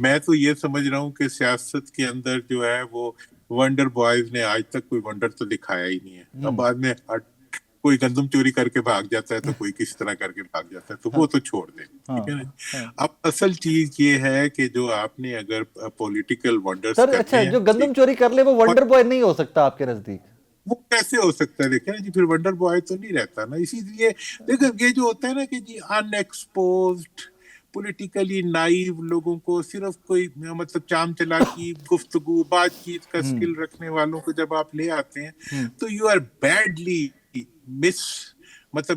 मैं तो ये समझ रहा हूँ कि सियासत के अंदर जो है वो वंडर बॉयज ने आज तक कोई वंडर तो दिखाया ही नहीं है। अब बाद में कोई गंदम चोरी करके भाग जाता है, तो कोई किस तरह करके भाग जाता है, तो वो तो छोड़ दे, ठीक है ना। अब असल चीज ये है कि जो आपने अगर पॉलिटिकल वंडर्स सर अच्छा, जो गंदम चोरी कर ले वो वंडर बॉय नहीं हो सकता आपके नजदीक? वो कैसे हो सकता है? देखे ना जी, फिर वंडर बॉय तो नहीं रहता ना। इसीलिए देखो, ये जो होता है ना कि जी अनएक्सपोज्ड पॉलिटिकली नाइव लोगों को, सिर्फ कोई मतलब चाम चलाकी गुफ्तगू बातचीत का स्किल रखने वालों को जब आप ले आते हैं, तो यू आर बैडली मतलब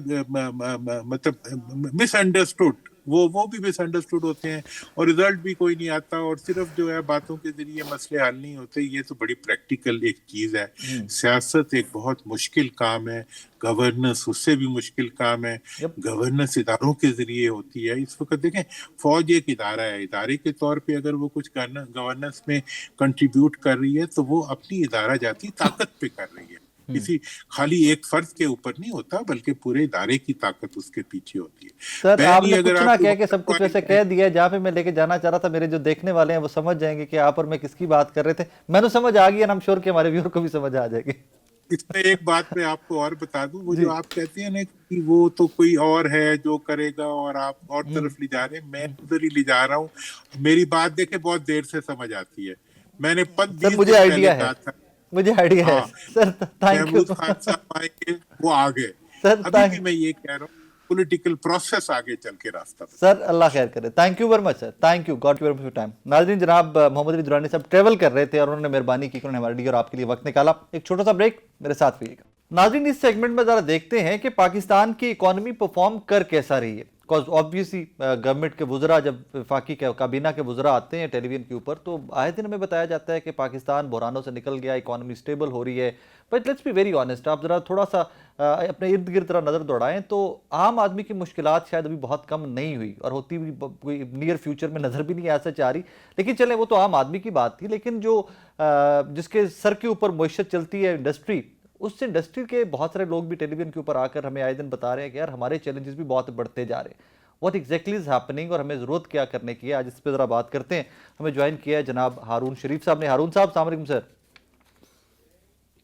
मिसअंडरस्टूड। वो भी मिसअंडरस्टूड होते हैं और रिजल्ट भी कोई नहीं आता, और सिर्फ जो है बातों के जरिए मसले हल नहीं होते। ये तो बड़ी प्रैक्टिकल एक चीज है। सियासत एक बहुत मुश्किल काम है, गवर्नेंस उससे भी मुश्किल काम है। गवर्नेंस इदारों के जरिए होती है। इस वक्त देखें, फौज एक इदारा है, इदारे के तौर पे अगर वो कुछ गवर्नेंस में कंट्रीब्यूट कर रही है, तो वो अपनी इदारा जाती ताकत पे कर रही है। किसी खाली एक फर्द के ऊपर नहीं होता, बल्कि पूरे इदारे की ताकत उसके पीछे होती है। सर आपने कुछ ना कह के सब कुछ वैसे कह दिया है, जहाँ पे मैं लेके जाना चाह रहा था, मेरे जो देखने वाले हैं वो समझ जाएंगे कि आप और मैं किसकी बात कर रहे थे। मैंने समझ आ गई, हम श्योर कि हमारे व्यूअर को भी समझ आ जाएगी। इसमें एक बात मैं आपको और बता दूं, वो जो आप कहते हैं ना कि वो तो कोई और है जो करेगा और आप और तरफ ले जा रहे हैं, मैं उधर ही ले जा रहा हूँ। मेरी बात देखे बहुत देर से समझ आती है। मैंने सर मुझे आइडिया है, मुझे आइडिया है sir. Thank you. Mahmood Khan साहब आएंगे, वो आ गए सर। अभी भी मैं ये कह रहा हूँ, पॉलिटिकल प्रोसेस आगे चल के रास्ता सर। अल्लाह खैर करे। Thank you very much sir, thank you, God very much for time. नाज़रीन, जनाब मोहम्मद अली दुरानी साहब ट्रेवल कर रहे थे और उन्होंने मेहरबानी की, उन्होंने हमारे लिए और आपके लिए वक्त निकाला। एक छोटा सा ब्रेक, मेरे साथ रहिएगा। नाज़रीन, इस सेगमेंट में जरा देखते हैं कि पाकिस्तान की इकोनॉमी परफॉर्म कर कैसा रही है। बिकॉज ऑब्वियसली गवर्नमेंट के वुज़रा, जब वफाकी काबीना के वुज़रा आते हैं टेलीविजन के ऊपर, तो आए दिन हमें बताया जाता है कि पाकिस्तान बहरानों से निकल गया, इकोनॉमी स्टेबल हो रही है। But let's be very honest, आप ज़रा थोड़ा सा अपने इर्द गिर्द तरह नज़र दौड़ाएं तो आम आदमी की मुश्किलात शायद अभी बहुत कम नहीं हुई, और होती भी कोई नियर फ्यूचर में नज़र भी नहीं ऐसा चाह रही। लेकिन चलें, वो तो आम आदमी की बात थी। लेकिन जो जिसके सर के ऊपर मईशत चलती है, इंडस्ट्री, उस इंडस्ट्री के बहुत सारे लोग भी टेलीविजन के ऊपर आकर हमें आए दिन बता रहे हैं कि यार हमारे चैलेंजेस भी बहुत बढ़ते जा रहे हैं। व्हाट एग्जैक्टली इज हैपनिंग और हमें ज़रूरत क्या करने की है, आज इस पर ज़रा बात करते हैं। हमें ज्वाइन किया है जनाब हारून शरीफ साहब ने। हारून साहब, अस्सलाम वालेकुम सर।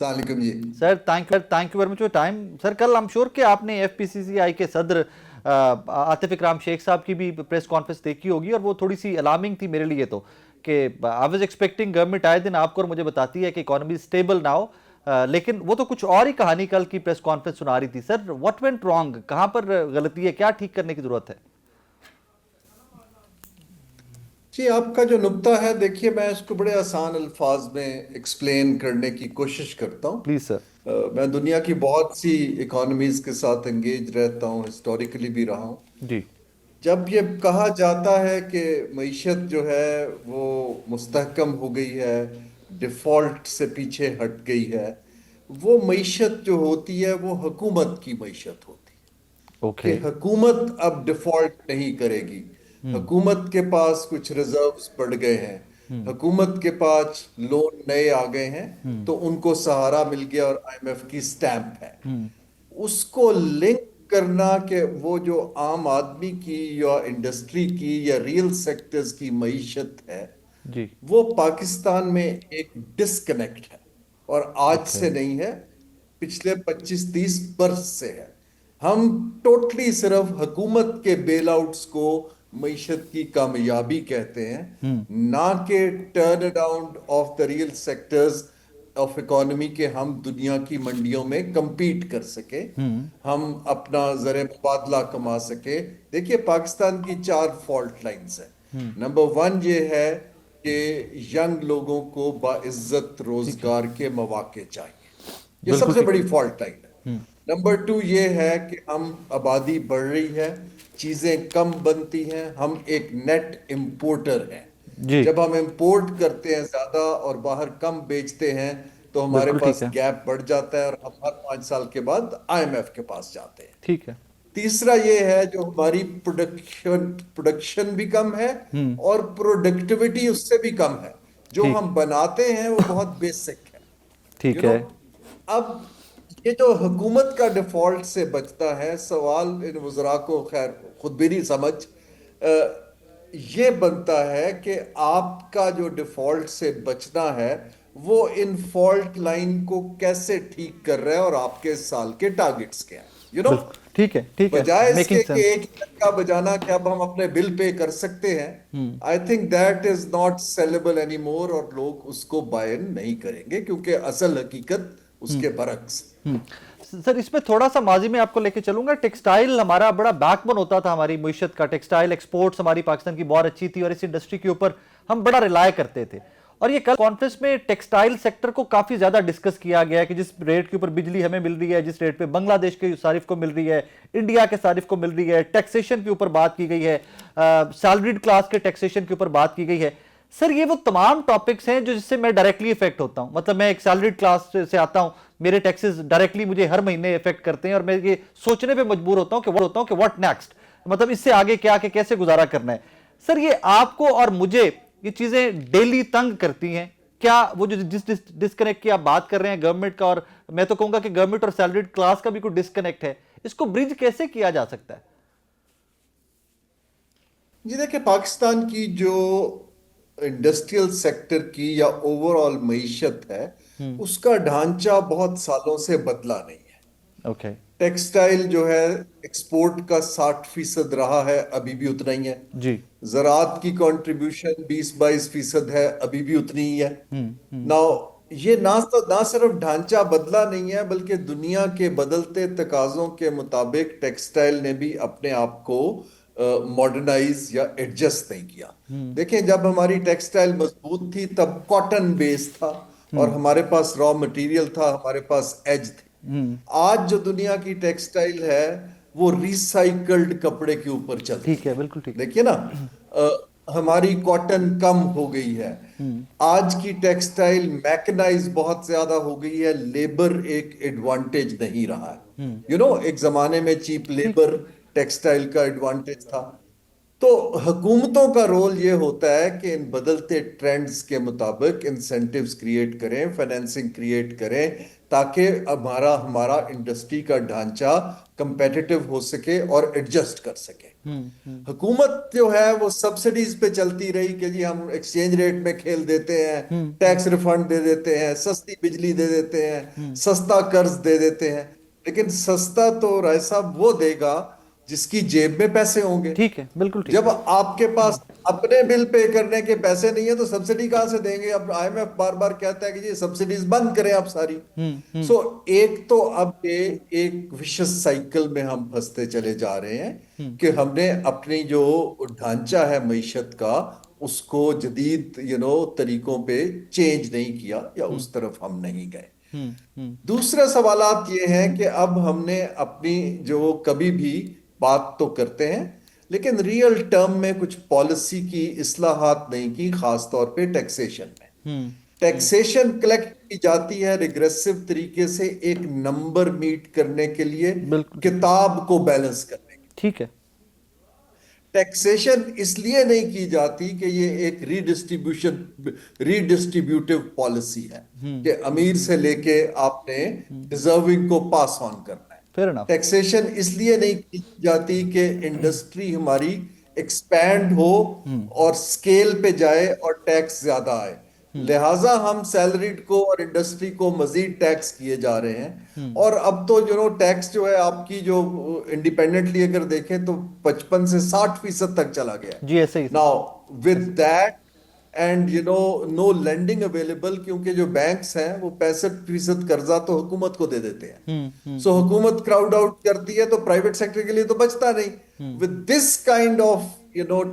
जी sir, thank you very much for time. Sir, कल आई एम श्योर कि आपने FPCCI के सदर आतिफ इकराम शेख साहब की भी प्रेस कॉन्फ्रेंस देखी होगी, और वो थोड़ी सी अलार्मिंग थी मेरे लिए, तो कि आई वाज एक्सपेक्टिंग गवर्नमेंट आए दिन आपको और मुझे बताती है कि इकोनॉमी स्टेबल ना हो, लेकिन वो तो कुछ और ही कहानी कल की प्रेस कॉन्फ्रेंस सुना रही थी। सर, व्हाट वेंट रॉन्ग, कहां पर गलती है, क्या ठीक करने की जरूरत है? जी, आपका जो नुक्ता है, देखिए मैं इसको बड़े आसान अल्फाज में एक्सप्लेन करने की कोशिश करता हूँ। Please sir. मैं दुनिया की बहुत सी इकोनॉमीज के साथ एंगेज रहता हूँ, हिस्टोरिकली भी रहा हूँ जी। जब ये कहा जाता है कि मईशत जो है वो मुस्तहकम हो गई है, डिफॉल्ट से पीछे हट गई है, वो मईशत जो होती है वो हुकूमत की मईशत होती है। ओके। कि हुकूमत अब डिफॉल्ट नहीं करेगी, हुकूमत के पास कुछ रिजर्व्स बढ़ गए हैं, हुकूमत के पास लोन नए आ गए हैं, तो उनको सहारा मिल गया और IMF की स्टैंप है। उसको लिंक करना कि वो जो आम आदमी की या इंडस्ट्री की या रियल सेक्टर्स की मईशत है जी, वो पाकिस्तान में एक डिस्कनेक्ट है, और आज से नहीं है, पिछले 25-30 बरस से है। हम टोटली सिर्फ हुकूमत के बेल आउट्स को मईशत की कामयाबी कहते हैं, ना कि turn around of the real sectors of economy के हम दुनिया की मंडियों में compete कर सके, हम अपना ज़र मुबादला कमा सके। देखिए, पाकिस्तान की 4 फॉल्ट लाइन्स हैं। नंबर 1 ये है कि यंग लोगों को बाइज्जत रोजगार के मौके चाहिए, ये सबसे बड़ी फॉल्ट लाइन है। नंबर 2 ये है कि हम आबादी बढ़ रही है, चीजें कम बनती हैं, हम एक नेट इंपोर्टर हैं। जब हम इंपोर्ट करते हैं ज्यादा और बाहर कम बेचते हैं तो हमारे पास गैप बढ़ जाता है और हम हर 5 साल के बाद IMF के पास जाते हैं। ठीक है। तीसरा ये है जो हमारी प्रोडक्शन भी कम है और प्रोडक्टिविटी उससे भी कम है। जो ठीक। हम बनाते हैं वो बहुत बेसिक है। ठीक You है। know, अब ये जो हुकूमत का डिफॉल्ट से बचता है, सवाल इन वज़रा को खैर खुद भी नहीं समझ, ये बनता है कि आपका जो डिफॉल्ट से बचना है वो इन फॉल्ट लाइन को कैसे ठीक कर रहा है और आपके इस साल के टारगेट्स क्या हैं, यू नो। बिल्कुल ठीक है, ठीक है, बजाय इसके मेकिंग कि सेंस। एक का बजाना कि अब हम अपने बिल पे कर सकते हैं, I think that is not saleable any more, और लोग उसको बाय इन नहीं करेंगे क्योंकि असल हकीकत उसके बरक्स। सर इसमें थोड़ा सा माजी में आपको लेके चलूंगा। टेक्सटाइल हमारा बड़ा बैकबोन होता था हमारी मुईशत का, टेक्सटाइल एक्सपोर्ट्स हमारी पाकिस्तान की बहुत अच्छी थी और इस इंडस्ट्री के ऊपर हम बड़ा रिलाय करते थे। और ये कल कॉन्फ्रेंस में टेक्सटाइल सेक्टर को काफी ज्यादा डिस्कस किया गया है कि जिस रेट के ऊपर बिजली हमें मिल रही है, जिस रेट पे बांग्लादेश के सारिफ को मिल रही है, इंडिया के सारिफ को मिल रही है, टैक्सेशन के ऊपर बात की गई है, सैलरीड क्लास के टैक्सेशन के ऊपर बात की गई है। सर ये वो तमाम टॉपिक्स हैं जो जिससे मैं डायरेक्टली इफेक्ट होता हूं। मतलब मैं एक सैलरीड क्लास से आता हूं, मेरे टैक्सेस डायरेक्टली मुझे हर महीने इफेक्ट करते हैं और मैं ये सोचने पे मजबूर होता हूं कि व्हाट नेक्स्ट, मतलब इससे आगे क्या, कि कैसे गुजारा करना है। सर ये आपको और मुझे ये चीजें डेली तंग करती हैं क्या? वो जो डिस्कनेक्ट की आप बात कर रहे हैं गवर्नमेंट का, और मैं तो कहूंगा कि गवर्नमेंट और सैलरीड क्लास का भी कोई डिस्कनेक्ट है, इसको ब्रिज कैसे किया जा सकता है? जी देखिए, पाकिस्तान की जो इंडस्ट्रियल सेक्टर की या ओवरऑल मईशत है उसका ढांचा बहुत सालों से बदला नहीं है। ओके। टेक्सटाइल जो है एक्सपोर्ट का 60% रहा है, अभी भी उतना ही है जी। ज़राअत की कंट्रीब्यूशन 20-22% है, अभी भी उतनी ही है। नाउ ये ना सिर्फ ढांचा बदला नहीं है बल्कि दुनिया के बदलते तकाजों के मुताबिक टेक्सटाइल ने भी अपने आप को मॉडर्नाइज या एडजस्ट नहीं किया। देखें, जब हमारी टेक्सटाइल मजबूत थी तब कॉटन बेस था और हमारे पास रॉ मटेरियल था, हमारे पास एज थे। आज जो दुनिया की टेक्सटाइल है वो रिसाइकल्ड कपड़े के ऊपर चलती है। ठीक है, बिल्कुल ठीक। देखिए ना, हमारी कॉटन कम हो गई है, आज की टेक्सटाइल मैकेनाइज बहुत ज्यादा हो गई है, लेबर एक एडवांटेज नहीं रहा है। यू नो, एक जमाने में चीप लेबर टेक्सटाइल का एडवांटेज था। तो हुकूमतों का रोल ये होता है कि इन बदलते ट्रेंड्स के मुताबिक इंसेंटिव्स क्रिएट करें, फाइनेंसिंग क्रिएट करें, ताकि हमारा इंडस्ट्री का ढांचा कंपेटिटिव हो सके और एडजस्ट कर सके। हुकूमत जो है वो सब्सिडीज पे चलती रही कि जी हम एक्सचेंज रेट में खेल देते हैं, टैक्स रिफंड दे देते हैं, सस्ती बिजली दे देते हैं, सस्ता कर्ज दे देते हैं। लेकिन सस्ता तो राय साहब वो देगा जिसकी जेब में पैसे होंगे। ठीक है, बिल्कुल ठीक। जब आपके पास अपने बिल पे करने के पैसे नहीं है तो सब्सिडी कहां से देंगे? अब IMF बार बार कहता है कि जी सब्सिडीज बंद करें आप सारी। सो एक तो अब ये एक विशेष साइकिल में हम फंसते चले जा रहे हैं कि हमने अपनी जो ढांचा है मईशत का उसको जदीद तरीकों पे चेंज नहीं किया या उस तरफ हम नहीं गए। दूसरा सवालात ये है कि अब हमने अपनी जो कभी भी बात तो करते हैं लेकिन रियल टर्म में कुछ पॉलिसी की इस्लाहात नहीं की, खास तौर पे टैक्सेशन में। टैक्सेशन कलेक्ट की जाती है रिग्रेसिव तरीके से एक नंबर मीट करने के लिए, किताब को बैलेंस करने के लिए। ठीक है। टैक्सेशन इसलिए नहीं की जाती कि ये एक रीडिस्ट्रीब्यूटिव पॉलिसी है कि अमीर से लेके आपने डिजर्विंग को पास ऑन करना है। टैक्सेशन इसलिए नहीं की जाती कि इंडस्ट्री हमारी एक्सपैंड हो और स्केल पे जाए और टैक्स ज्यादा आए, लिहाजा हम सैलरीड को और इंडस्ट्री को मजीद टैक्स किए जा रहे हैं। और अब तो टैक्स जो है आपकी जो इंडिपेंडेंटली अगर देखें तो 55 से 60% तक चला गया। Now with that and no lending available, क्योंकि जो बैंक्स हैं वो 65% कर्जा तो हुकूमत को दे देते हैं। सो हुकूमत क्राउड आउट करती है तो प्राइवेट सेक्टर के लिए तो बचता नहीं। With this kind of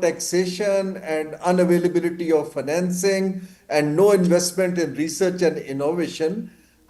taxation and unavailability of financing and no investment in research and innovation,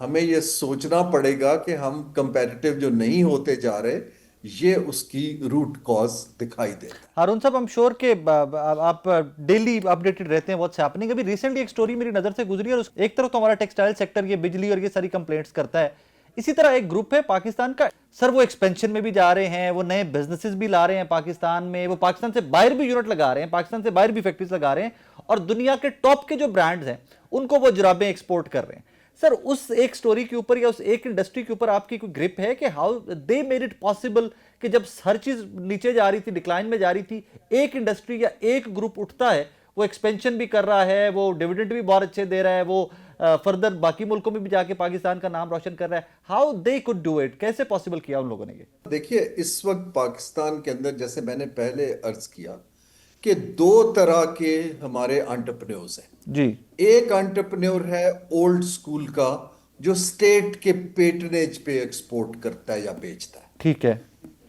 हमें ये सोचना पड़ेगा कि हम competitive जो नहीं होते जा रहे, ये उसकी रूट कॉज दिखाई देता है। हारून साहब, हम श्योर के आप डेली अपडेटेड रहते हैं व्हाट्स हैपनिंग। अभी रिसेंटली एक स्टोरी मेरी नजर से गुजरी और एक तरफ तो हमारा टेक्सटाइल सेक्टर ये बिजली और ये सारी कंप्लेंट्स करता है, इसी तरह एक ग्रुप है पाकिस्तान का, सर वो एक्सपेंशन में भी जा रहे हैं, वो नए बिजनेसेस भी ला रहे हैं पाकिस्तान में, वो पाकिस्तान से बाहर भी यूनिट लगा रहे हैं, पाकिस्तान से बाहर भी फैक्ट्रीज लगा रहे हैं, और दुनिया के टॉप के जो ब्रांड्स हैं उनको वो जुराबें एक्सपोर्ट कर रहे हैं। सर उस एक स्टोरी के ऊपर या उस एक इंडस्ट्री के ऊपर आपकी कोई ग्रिप है कि how they made it possible कि जब हर चीज नीचे जा रही थी, डिक्लाइन में जा रही थी, एक इंडस्ट्री या एक ग्रुप उठता है, वो एक्सपेंशन भी कर रहा है, वो डिविडेंड भी बहुत अच्छे दे रहा है, वो फर्दर बाकी मुल्कों में भी जाके पाकिस्तान का नाम रोशन कर रहा है। How they could do it, कैसे पॉसिबल किया उन लोगों ने ये? देखिए, इस वक्त पाकिस्तान के अंदर, जैसे मैंने पहले अर्ज किया, कि दो तरह के हमारे एंटरप्रेन्योर्स हैं जी। एक एंटरप्रेन्योर है ओल्ड स्कूल का, जो स्टेट के पेटनेज पे एक्सपोर्ट करता है या बेचता है। ठीक है।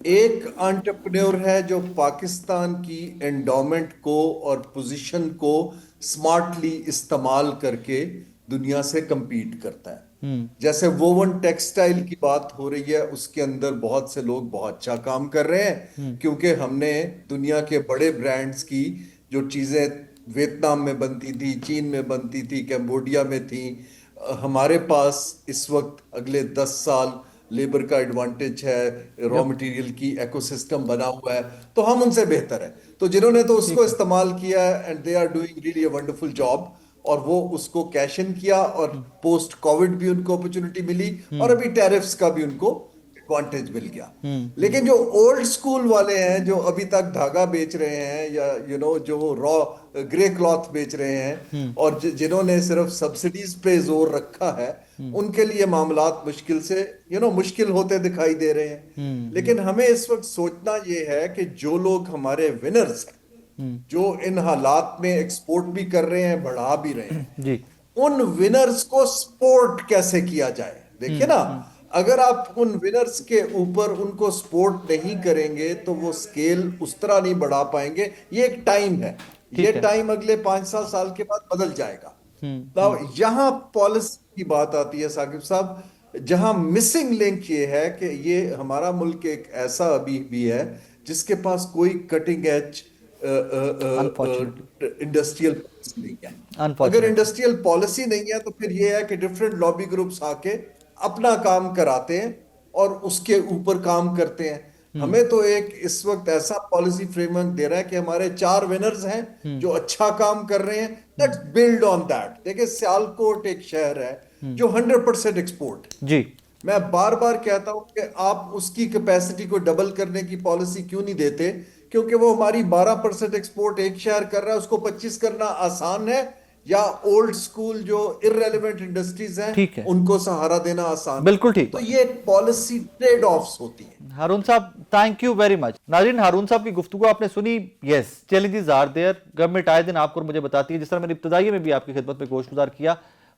एक एंटरप्रेन्योर है जो पाकिस्तान की एंडोमेंट को और पोजीशन को स्मार्टली इस्तेमाल करके दुनिया से compete करता है। जैसे वोवन टेक्सटाइल की बात हो रही है, उसके अंदर बहुत से लोग बहुत अच्छा काम कर रहे हैं, क्योंकि हमने दुनिया के बड़े ब्रांड्स की जो चीजें वियतनाम में बनती थी, चीन में बनती थी, कैम्बोडिया में थी, हमारे पास इस वक्त अगले 10 साल लेबर का एडवांटेज है, रॉ मटेरियल की इकोसिस्टम बना हुआ है, तो हम उनसे बेहतर है। तो जिन्होंने तो उसको इस्तेमाल किया and they are doing really a wonderful job, और वो उसको कैश इन किया, और पोस्ट कोविड भी उनको अपॉर्चुनिटी मिली, और अभी टैरिफ्स का भी उनको एडवांटेज मिल गया। लेकिन जो ओल्ड स्कूल वाले हैं, जो अभी तक धागा बेच रहे हैं, या जो रॉ ग्रे क्लॉथ बेच रहे हैं, और जिन्होंने सिर्फ सब्सिडीज पे जोर रखा है, उनके लिए मामलात मुश्किल से मुश्किल होते दिखाई दे रहे हैं। लेकिन हमें इस वक्त सोचना ये है कि जो लोग हमारे विनर्स हैं, जो इन हालात में एक्सपोर्ट भी कर रहे हैं, बढ़ा भी रहे हैं जी, उन विनर्स को सपोर्ट कैसे किया जाए। देखिए ना, अगर आप उन विनर्स के ऊपर उनको सपोर्ट नहीं करेंगे तो वो स्केल उस तरह नहीं बढ़ा पाएंगे। ये एक टाइम है, ये टाइम अगले 5-7 साल के बाद बदल जाएगा। तो यहाँ पॉलिसी की बात आती है साकिब साहब, जहां मिसिंग लिंक ये है कि ये हमारा मुल्क एक ऐसा अभी भी है जिसके पास कोई कटिंग एज इंडस्ट्रियल पॉलिसी नहीं है। अगर इंडस्ट्रियल पॉलिसी नहीं है तो फिर ये है कि डिफरेंट लॉबी ग्रुप्स आके अपना काम कराते हैं और उसके ऊपर काम करते हैं। हमें तो एक इस वक्त ऐसा पॉलिसी फ्रेमवर्क दे रहा है कि हमारे 4 विनर्स हैं जो अच्छा काम कर रहे हैं, लेट्स बिल्ड ऑन दैट। देखिए, सियालकोट एक शहर है जो 100% एक्सपोर्ट जी। मैं बार बार कहता हूं कि आप उसकी कैपेसिटी को डबल करने की पॉलिसी क्यों नहीं देते, क्योंकि वो हमारी 12% एक्सपोर्ट एक शहर कर रहा है, उसको 25 करना आसान है, या ओल्ड स्कूल जो इररेलेवेंट इंडस्ट्रीज हैं उनको सहारा देना आसान। बिल्कुल ठीक। तो ये पॉलिसी ट्रेड ऑफ्स होती है। हारून साहब, थैंक यू वेरी मच। नाज़रीन, हारून साहब की गुफ्तगू आपने सुनी। Yes, challenges are there. Government आए दिन आपको और मुझे बताती है, जिस तरह मैंने इब्तदाई में भी आपकी खिदमत में गोशगुजार किया,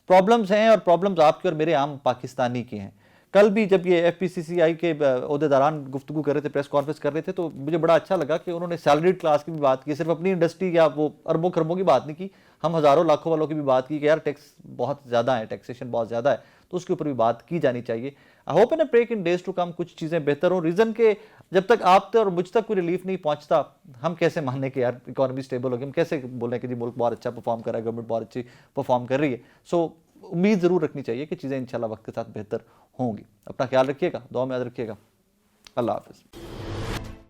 प्रॉब्लम्स हैं, और प्रॉब्लम्स आपके और मेरे आम पाकिस्तानी के हैं। कल भी जब ये FPCCI के ओहदेदारान गुफ्तगू कर रहे थे, प्रेस कॉन्फ्रेंस कर रहे थे, तो मुझे बड़ा अच्छा लगा कि उन्होंने सैलरीड क्लास की भी बात की, सिर्फ अपनी इंडस्ट्री या वो अरबों खरबों की बात नहीं की, हम हज़ारों लाखों वालों की भी बात की कि यार टैक्स बहुत ज़्यादा है, टैक्सेशन बहुत ज़्यादा है, तो उसके ऊपर भी बात की जानी चाहिए। I hope and I pray in days to come कुछ चीज़ें बेहतर हो। रीज़न के जब तक आप तक और मुझ तक कोई रिलीफ नहीं पहुंचता, हम कैसे मानने कि यार इकॉनमी स्टेबल होगी, हम कैसे बोलें कि जी मुल्क बहुत अच्छा परफॉर्म कर रहा है, गवर्नमेंट बहुत अच्छी परफॉर्म कर रही है। सो उम्मीद ज़रूर रखनी चाहिए कि चीज़ें इंशाल्लाह वक्त के साथ बेहतर होंगी। अपना ख्याल रखिएगा, दुआ में याद रखिएगा। अल्लाह हाफ़िज़।